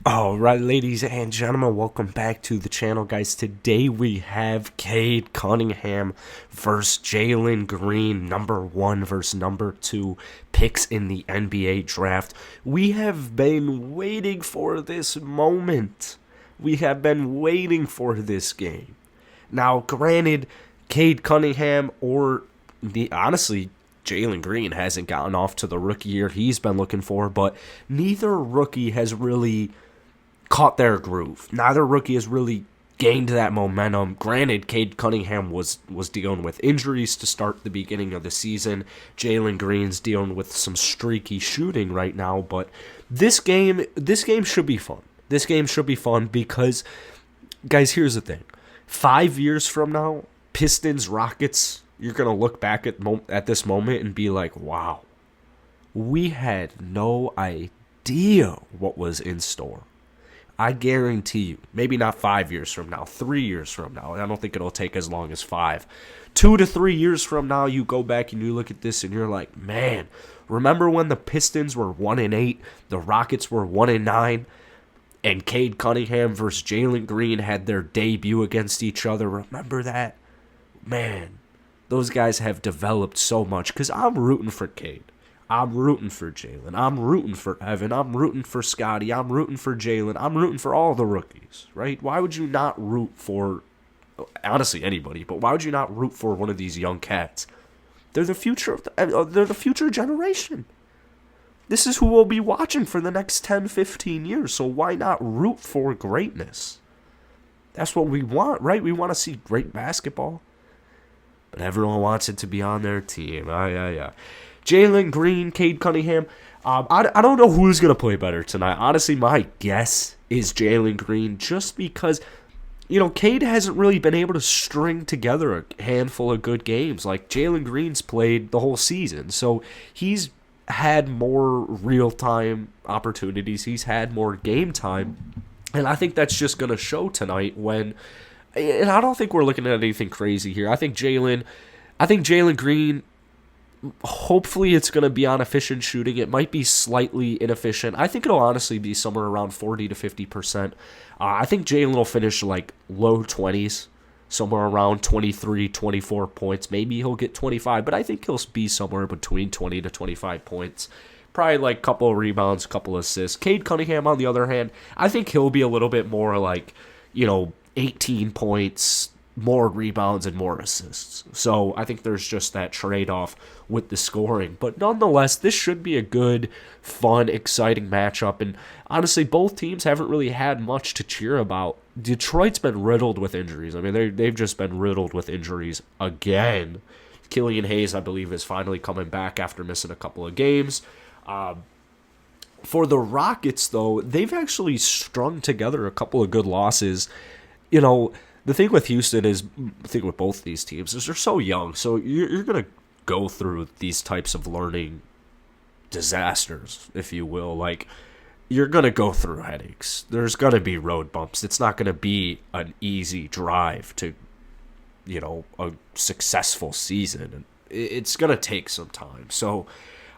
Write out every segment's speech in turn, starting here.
All right, ladies and gentlemen, welcome back to the channel, guys. Today we have Cade Cunningham versus Jalen Green, number one versus number two picks in the NBA draft. We have been waiting for this moment. We have been waiting for this game. Now, granted, Cade Cunningham or honestly, Jalen Green hasn't gotten off to the rookie year he's been looking for, but neither rookie has really caught their groove. Neither rookie has really gained that momentum. Granted, Cade Cunningham was dealing with injuries to start the beginning of the season. Jalen Green's dealing with some streaky shooting right now, but this game should be fun. This game should be fun because, guys, here's the thing. 5 years from now, Pistons, Rockets, you're going to look back at this moment and be like, wow, we had no idea what was in store. I guarantee you, maybe not 5 years from now, 3 years from now. I don't think it'll take as long as 5. 2 to 3 years from now, you go back and you look at this and you're like, man, remember when the Pistons were 1-8, the Rockets were 1-9, and Cade Cunningham versus Jalen Green had their debut against each other? Remember that? Man, those guys have developed so much because I'm rooting for Cade. I'm rooting for Jalen. I'm rooting for Evan. I'm rooting for Scotty. I'm rooting for Jalen. I'm rooting for all the rookies, right? Why would you not root for, honestly, anybody, but why would you not root for one of these young cats? They're the future they're the future generation. This is who we'll be watching for the next 10, 15 years, so why not root for greatness? That's what we want, right? We want to see great basketball, but everyone wants it to be on their team. Yeah. Jalen Green, Cade Cunningham. I don't know who's going to play better tonight. Honestly, my guess is Jalen Green just because, Cade hasn't really been able to string together a handful of good games. Like, Jalen Green's played the whole season, so he's had more real-time opportunities. He's had more game time, and I think that's just going to show tonight when, and I don't think we're looking at anything crazy here. I think Jalen Green, hopefully it's going to be on efficient shooting. It might be slightly inefficient. I think it'll honestly be somewhere around 40 to 50%. I think Jalen will finish like low 20s, somewhere around 23, 24 points. Maybe he'll get 25, but I think he'll be somewhere between 20 to 25 points. Probably like a couple of rebounds, a couple of assists. Cade Cunningham, on the other hand, I think he'll be a little bit more like, 18 points, more rebounds and more assists. So I think there's just that trade-off with the scoring. But nonetheless, this should be a good, fun, exciting matchup. And honestly, both teams haven't really had much to cheer about. Detroit's been riddled with injuries. I mean, they've just been riddled with injuries again. Killian Hayes, I believe, is finally coming back after missing a couple of games. For the Rockets, though, they've actually strung together a couple of good losses. The thing with Houston is, the thing with both these teams is they're so young. So you're going to go through these types of learning disasters, if you will. Like, you're going to go through headaches. There's going to be road bumps. It's not going to be an easy drive to, a successful season. And it's going to take some time. So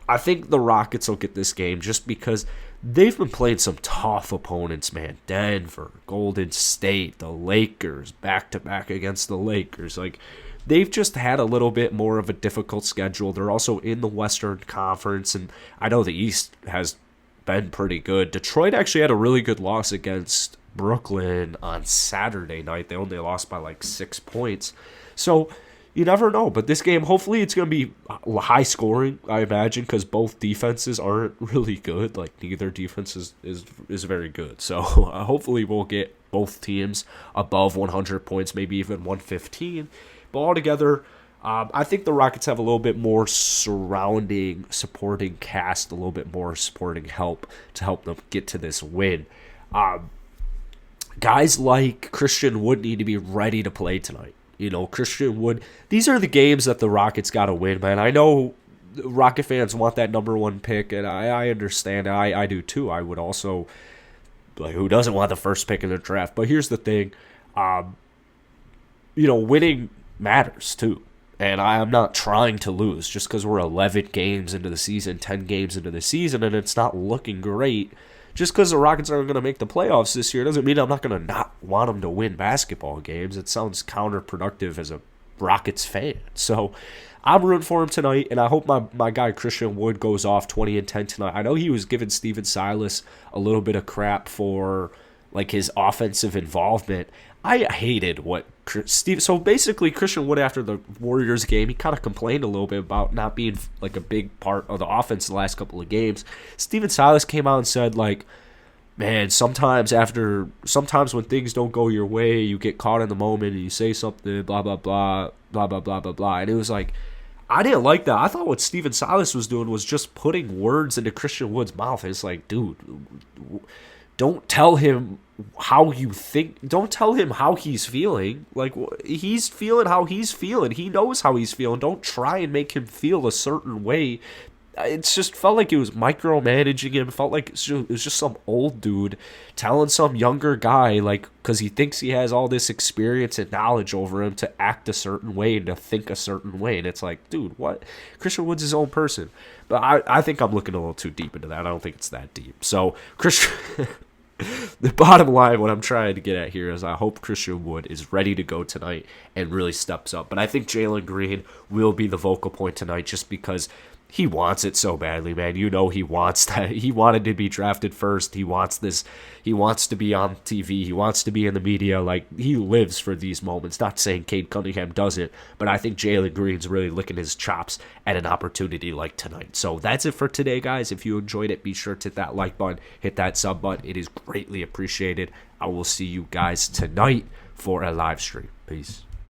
I think the Rockets will get this game just because they've been playing some tough opponents, man. Denver, Golden State, the Lakers, back-to-back against the Lakers. Like, they've just had a little bit more of a difficult schedule. They're also in the Western Conference, and I know the East has been pretty good. Detroit actually had a really good loss against Brooklyn on Saturday night. They only lost by like 6 points. So you never know, but this game, hopefully it's going to be high scoring, I imagine, because both defenses aren't really good. Like, neither defense is very good. So hopefully we'll get both teams above 100 points, maybe even 115. But altogether, I think the Rockets have a little bit more surrounding, supporting cast, a little bit more supporting help to help them get to this win. Guys like Christian Wood need to be ready to play tonight. Christian Wood, these are the games that the Rockets got to win, man. I know Rocket fans want that number one pick, and I understand. I do too. I would also, like, who doesn't want the first pick in the draft? But here's the thing, winning matters too. And I am not trying to lose just because we're 11 games into the season, 10 games into the season, and it's not looking great. just because the Rockets aren't going to make the playoffs this year doesn't mean I'm not going to not want them to win basketball games. It sounds counterproductive as a Rockets fan. So I'm rooting for him tonight, and I hope my guy Christian Wood goes off 20 and 10 tonight. I know he was giving Steven Silas a little bit of crap for like his offensive involvement. I hated what Steve. So basically, Christian Wood after the Warriors game, he kind of complained a little bit about not being like a big part of the offense the last couple of games. Steven Silas came out and said like, man, sometimes when things don't go your way, you get caught in the moment and you say something, blah blah blah, blah blah blah blah blah, and it was like, I didn't like that. I thought what Steven Silas was doing was just putting words into Christian Wood's mouth. It's like, dude, don't tell him how you think. Don't tell him how he's feeling. Like, he's feeling how he's feeling. He knows how he's feeling. Don't try and make him feel a certain way. It just felt like it was micromanaging him. It felt like it was just some old dude telling some younger guy, like, because he thinks he has all this experience and knowledge over him to act a certain way and to think a certain way. And it's like, dude, what? Christian Wood's his own person. But I think I'm looking a little too deep into that. I don't think it's that deep. So, Christian... The bottom line, what I'm trying to get at here is I hope Christian Wood is ready to go tonight and really steps up. But I think Jalen Green will be the vocal point tonight just because he wants it so badly, man. You know he wants that. He wanted to be drafted first. He wants this. He wants to be on TV. He wants to be in the media. Like, he lives for these moments. Not saying Cade Cunningham doesn't, but I think Jalen Green's really licking his chops at an opportunity like tonight. So that's it for today, guys. If you enjoyed it, be sure to hit that like button, hit that sub button. It is greatly appreciated. I will see you guys tonight for a live stream. Peace.